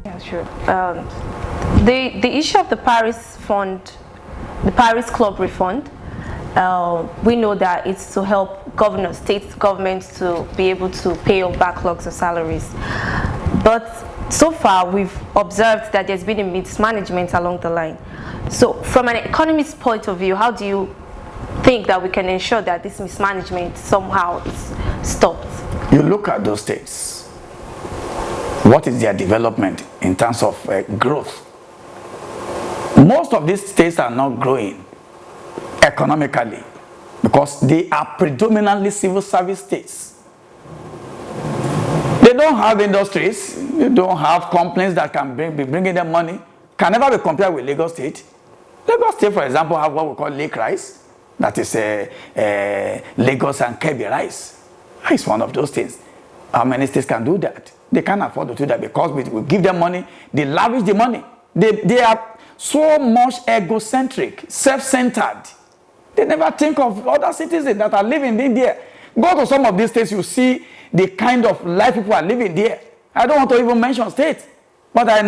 Yeah, sure. The issue of the Paris Fund, the Paris Club Refund, we know that it's to help governors, state governments to be able to pay off backlogs of salaries. But so far, we've observed that there's been a mismanagement along the line. So from an economist's point of view, how do you think that we can ensure that this mismanagement somehow is stopped? You look at those states. What is their development in terms of growth? Most of these states are not growing economically because they are predominantly civil service states. They don't have industries, they don't have companies that can be bringing them money, can never be compared with Lagos State. Lagos State, for example, have what we call Lake Rice, that is Lagos and Kebbi Rice. It's one of those things. How many states can do that? They can't afford to do that because we give them money, they lavish the money. They are so much egocentric, self-centered. They never think of other citizens that are living in there. Go to some of these states, you see the kind of life people are living there. I don't want to even mention states, but I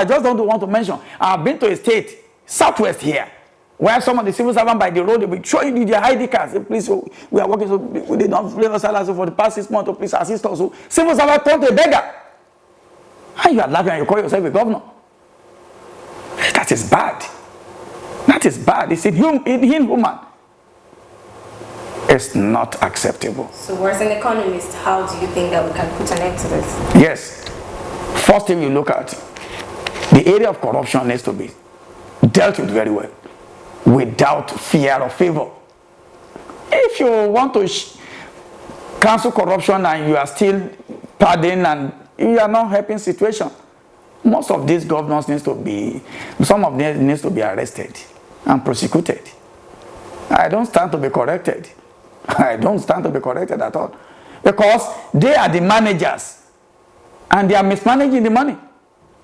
just don't want to mention. I've been to a state, Southwest here, where some of the civil servants by the road, they will show you their ID cards. Say, please, we are working, so we did not pay us salary for the past 6 months, so please assist us. So civil servant turned to a beggar. And you are laughing and you call yourself a governor. That is bad. That is bad. It's inhuman. It's not acceptable. So as an economist, how do you think that we can put an end to this? Yes. First thing you look at, the area of corruption needs to be dealt with very well, without fear or favor. If you want to cancel corruption and you are still pardoning and you are not helping situation, most of these governors some of them needs to be arrested and prosecuted. I don't stand to be corrected. I don't stand to be corrected at all. Because they are the managers and they are mismanaging the money.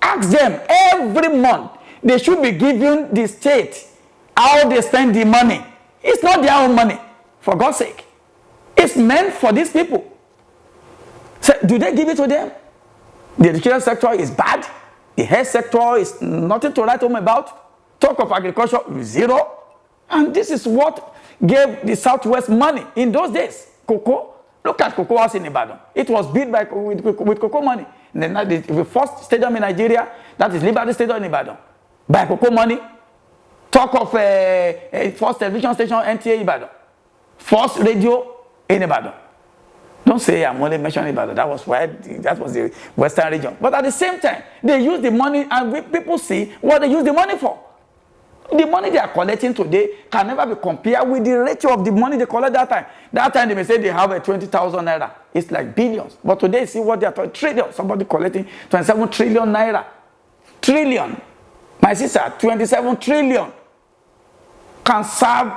Ask them every month. They should be giving the state how they spend the money. It's not their own money, for God's sake. It's meant for these people. So do they give it to them? The education sector is bad. The health sector is nothing to write home about. Talk of agriculture, zero. And this is what gave the Southwest money in those days. Cocoa. Look at Cocoa House in Ibadan. It was built with cocoa money. And then the first stadium in Nigeria, that is Liberty Stadium in Ibadan, by cocoa money. Talk of first television station, NTA Ibadan. First radio in Ibadan. Don't say I'm only mentioning Ibadan. That was the Western region. But at the same time, they use the money, and people see what they use the money for. The money they are collecting today can never be compared with the ratio of the money they collect that time. That time they may say they have a 20,000 naira. It's like billions. But today, see what they are talking, trillion. Somebody collecting 27 trillion naira. Trillion. My sister, 27 trillion can serve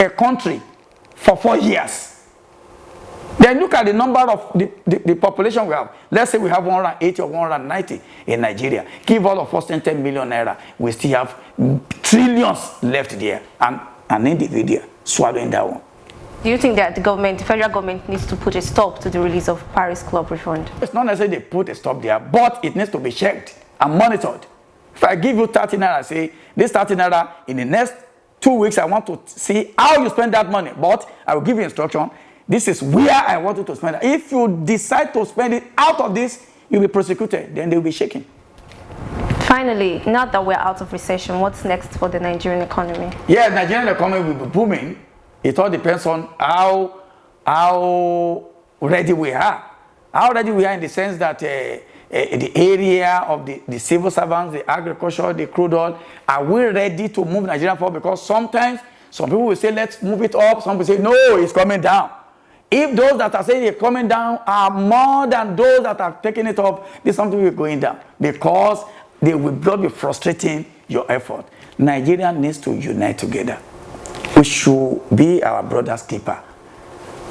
a country for 4 years. Then look at the number of the population we have. Let's say we have 180 or 190 in Nigeria. Give all of us 10 million naira. We still have trillions left there. And an individual swallowing that one. Do you think that the federal government needs to put a stop to the release of Paris Club Refund? It's not necessarily they put a stop there, but it needs to be checked and monitored. If I give you 30 naira, say, this 30 naira, in the next 2 weeks, I want to see how you spend that money. But I will give you instruction. This is where I want you to spend it. If you decide to spend it out of this, you'll be prosecuted. Then they'll be shaken. Finally, now that we're out of recession, what's next for the Nigerian economy? Yeah, the Nigerian economy will be booming. It all depends on how ready we are. How ready we are in the sense that the area of the civil servants, the agriculture, the crude oil, are we ready to move Nigeria forward? Because sometimes some people will say, let's move it up. Some people say, no, it's coming down. If those that are saying it's coming down are more than those that are taking it up, there's something will be going down because they will not be frustrating your effort. Nigeria needs to unite together. We should be our brother's keeper.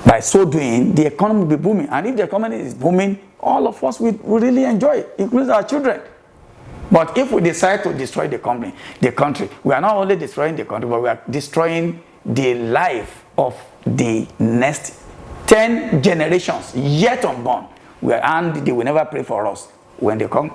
By so doing, the economy will be booming. And if the economy is booming, all of us will really enjoy it, including our children. But if we decide to destroy the country, we are not only destroying the country, but we are destroying the life of the next 10 generations yet unborn. And they will never pray for us when they come.